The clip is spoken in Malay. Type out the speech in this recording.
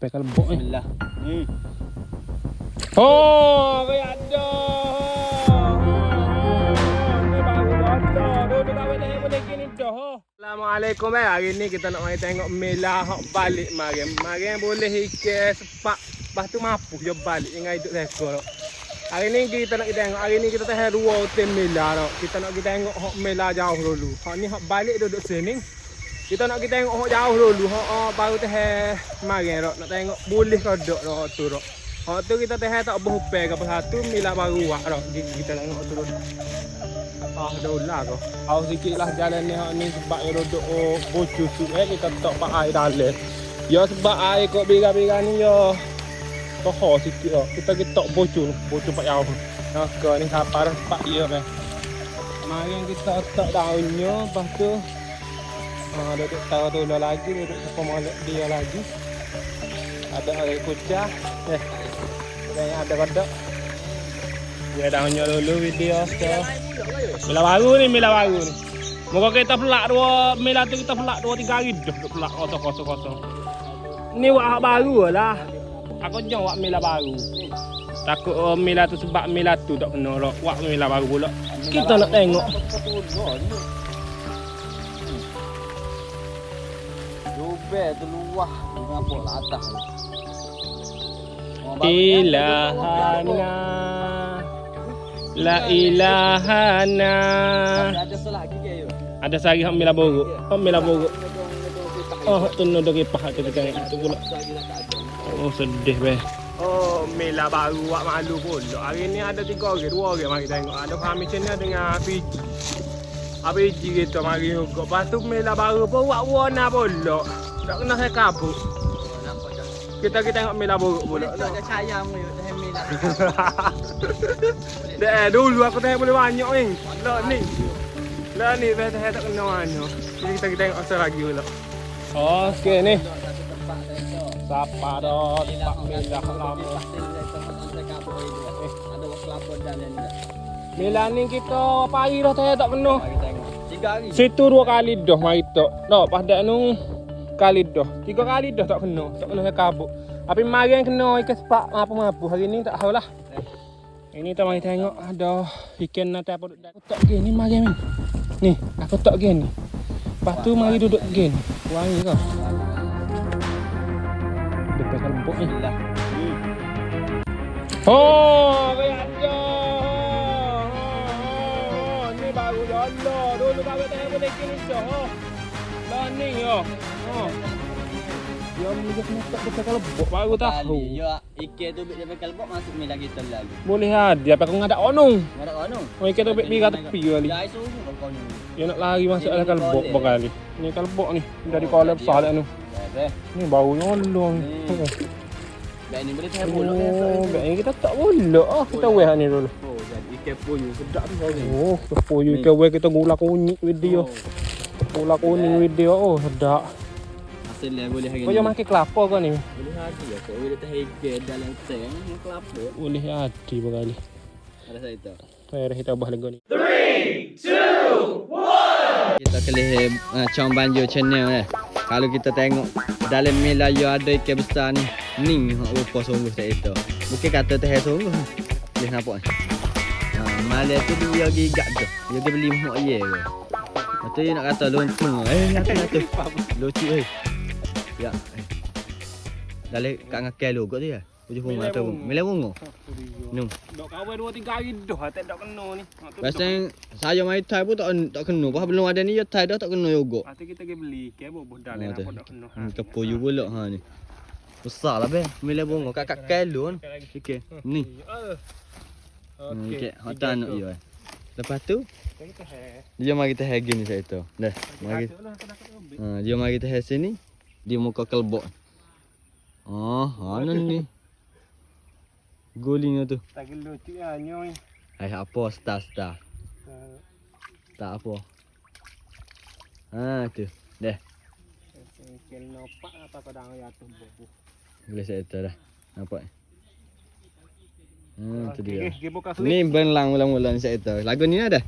Pekal bok ni. Bismillah. Oh, kaya ada. Ni baru ada. Duduk kat wedah boleh gini dah. Assalamualaikum hari ni kita nak mari tengok Mela hok balik mari. Mari boleh ikan sepak. Lepas tu mampu je balik dengan hidup sekor. Hari ni kita nak tengok. Hari ni kita tengok dua hotel Mela tau. Kita nak tengok hok Mela jauh dulu. Hok ni hok balik duduk sini. Kita nak kita tengok hok jauh dulu. Hok baru teh mari rok nak tengok boleh ke dak hok tu rok. Hok tu kita teh tak berhubung ke satu Mela baru wak rok. Kita tengok tu rok. Ah dah ulah kau. Au sikitlah jalan ni hok ni sebab dia duduk bocor tu kita tak pak air dalam. Ya sebab air kok bira-bira ni ya. Toh sikit lah. Kita bocor pak jauh. Nah, ke ni kapar pak dia kan. Mari kita tak daunnya lepas tu duduk tahu tu lagi duduk pemolek dia lagi. Ada air kucah. Kayaknya ada pada. Dia daunnya dulu video so. Mela baru ni. Moga kita pelak dua Mela tu kita pelak 2-3 hari dah pelak kosong. Ni wak baru lah. Aku jauh wak Mela baru. Takut Mela tu sebab Mela tu tak kena wak Mela baru pula. Kita nak tengok. Jubel tu luah ngapok lah atas. Ilahana La ilahana. Ada salah lagi ke yo? Ada sari hak Mela borok. Hak Mela borok. Oh, tu no dah kepah tu kita itu pula. Oh, sedih beh. Oh, Mela baru wak malu pula. Hari ni ada 3 orang, 2 orang mari tengok. Ada permission dia dengan PG. PG kita mari juga. Lepas tu Mela baru pun wak warna pula. Tak kena saya kabut. Kita tengok Mela borok pula. Tak ada sayang yo dah Mela. Dah dulu aku tengok boleh banyak ni. Lah ni saya tak kena mana. Jadi kita tengok asal lagi pula. Okey ni. Sapa dah Pak Mela lama. Ada kelapa dan lain. Mela ni kita apa hari dah saya tak kena. Mari tengok. 3 hari. Situ 2 kali dah mari tok. Dak pada nu kali dah. 3 kali dah tak kena. Tak kena saya kabut. Tapi mari yang kena ikan sepak apa-apa. Hari ni tak tahulah. Ini kita mari tengok ada ikan nanti apa duduk. Aku tak gini mari ni. Ni, aku tak gini. Lepas tu mari duduk gini. Wangi kau. Depan kalbok ni. Oh, kaya ada. Ni baru Allah. Dulu baru tak boleh gini dah. Lah ni yo. Dia menjadi kena tak depan kalbok baru tahu. Ya, ikan tu depan kalbok masuk Mela kita lalu. Boleh ada apa kau ngadak onong. Ada kono. Oh, ikan tu bira tepi kali. Ya, isu kono. Dia nak lari masuk dalam kalbok berkali. Ni kalbok ni dari kolam besar dah tu. Ni bau nyolong. Baik ni boleh saya bolok Oh, baik ni kita tak boleh. Kita weh ni dulu. Oh, jadi ikan poyu sedap tu kau ni. Oh, kepoyu ikan weh kita gula kunyit video. Gula kuning video. Oh, sedap. Hasil dia boleh hari ni. Kau jangan makan kelapa kau ni. Boleh hari ya. Kau boleh teh ikan dalam tank ni kelapa. Boleh hati berkali. Ada saya tahu. Mari kita bah lagi ni. Kita kelih Chong Banjo channel Kalau kita tengok dalam Mela yo ada ikan besar ni. Ning rupa sungguh saya itu. Bukan kata teh sungguh. Boleh nampak ni. Malam tu dia gigak tu. Dia beli mak ye ke. Macam dia nak kata lontong. Nyata. Lucu Ya. Dalam kat ngakel lu kot tu ya. Tujuh rumah tu. Mela bungo. Nung. Dok kawan 2-3 hari dah tak kena ni. Biasanya saya mai Thai pun tak kena. Pasal belum ada ni ya Thai dah tak kena juga. Nanti kita pergi beli ke bodoh dah apa tak kena. Kepoyu pula ni. Besar lah be. Mila bunga kat kelu kan. Okey. Ni. Okey. Hotan nak yo. Lepas tu dia mari kita hagi ni saya tu. Dah. Mari. Dia mari kita hagi sini. Dia muka kelbok. Mana ni? Guling tu. Tak lucu ah nyoy. Hai apa star. Tak apa. Tu. Dah. Kel nopak apa kadang ya tu bobo. Boleh saya tu dah. Nampak. Tu dia. Ni Ni belang mula-mula ni saya tu. Lagu ni ada.